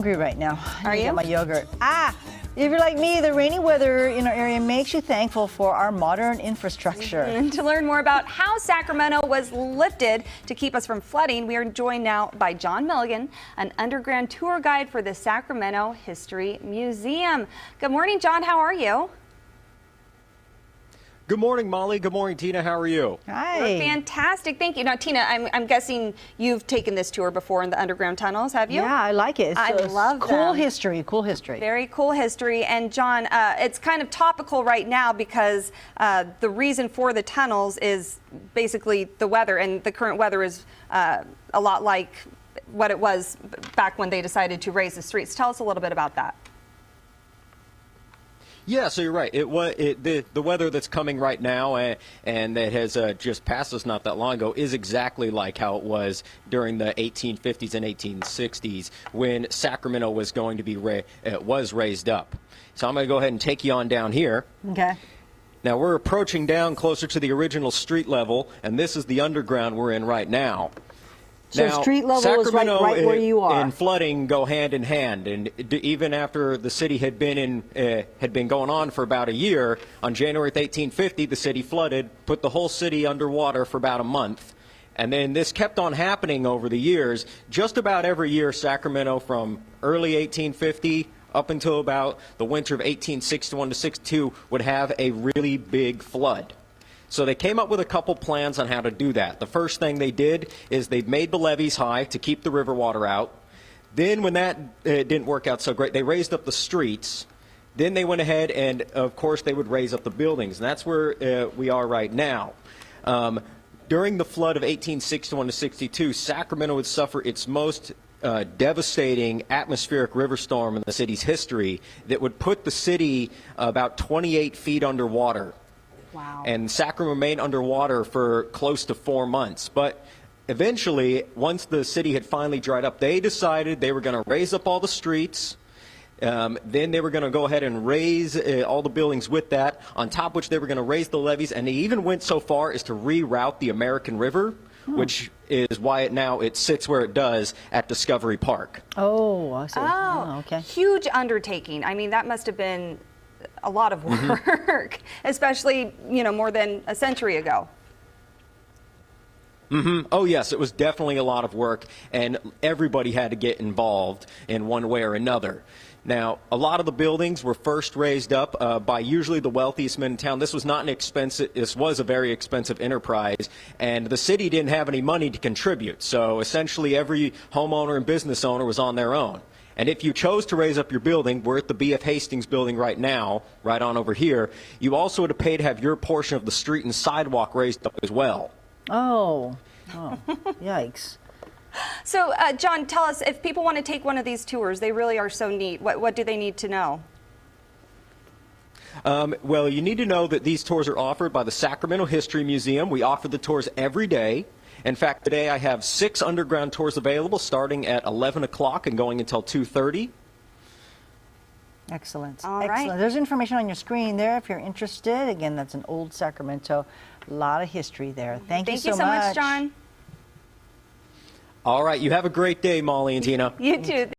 Hungry right now. Are you? Get my yogurt. If you're like me, the rainy weather in our area makes you thankful for our modern infrastructure. And to learn more about how Sacramento was lifted to keep us from flooding, we are joined now by John Milligan, an underground tour guide for the Sacramento History Museum. Good morning, John. How are you? Good morning, Molly. Good morning, Tina. How are you? Hi. We're fantastic. Thank you. Now, Tina, I'm guessing you've taken this tour before in the underground tunnels, have you? Yeah, I like it. I love cool them. history. Cool history. Very cool history. And John, it's kind of topical right now because the reason for the tunnels is basically the weather, and the current weather is a lot like what it was back when they decided to raise the streets. Tell us a little bit about that. Yeah, so you're right. The weather that's coming right now and that has just passed us not that long ago is exactly like how it was during the 1850s and 1860s when Sacramento was going to be was raised up. So I'm going to go ahead and take you on down here. Okay. Now we're approaching down closer to the original street level, and this is the underground we're in right now. So now, street level Sacramento is right where you are. and flooding go hand in hand, and even after the city had been going on for about a year, on January 1850, the city flooded, put the whole city underwater for about a month. And then this kept on happening over the years. Just about every year, Sacramento from early 1850 up until about the winter of 1861 to 62 would have a really big flood. So they came up with a couple plans on how to do that. The first thing they did is they made the levees high to keep the river water out. Then when that didn't work out so great, they raised up the streets. Then they went ahead and, of course, they would raise up the buildings. And that's where we are right now. During the flood of 1861 to 62, Sacramento would suffer its most devastating atmospheric river storm in the city's history that would put the city about 28 feet underwater. Wow. And Sacramento remained underwater for close to 4 months. But eventually, once the city had finally dried up, they decided they were going to raise up all the streets. Then they were going to go ahead and raise all the buildings with that, on top of which they were going to raise the levees. And they even went so far as to reroute the American River, which is why it sits where it does at Discovery Park. Oh, I see. Oh, okay. Huge undertaking. I mean, that must have been a lot of work, especially, more than a century ago. Oh, yes, it was definitely a lot of work, and everybody had to get involved in one way or another. Now, a lot of the buildings were first raised up by usually the wealthiest men in town. This was a very expensive enterprise, and the city didn't have any money to contribute. So essentially every homeowner and business owner was on their own. And if you chose to raise up your building, we're at the B.F. Hastings building right now, right on over here, you also would have paid to have your portion of the street and sidewalk raised up as well. Oh, yikes. So, John, tell us, if people want to take one of these tours, they really are so neat. What do they need to know? Well, you need to know that these tours are offered by the Sacramento History Museum. We offer the tours every day. In fact, today I have 6 underground tours available starting at 11 o'clock and going until 2:30. Excellent. All right. Excellent. There's information on your screen there if you're interested. Again, that's an old Sacramento. A lot of history there. Thank you so much, John. All right. You have a great day, Molly and Tina. You too.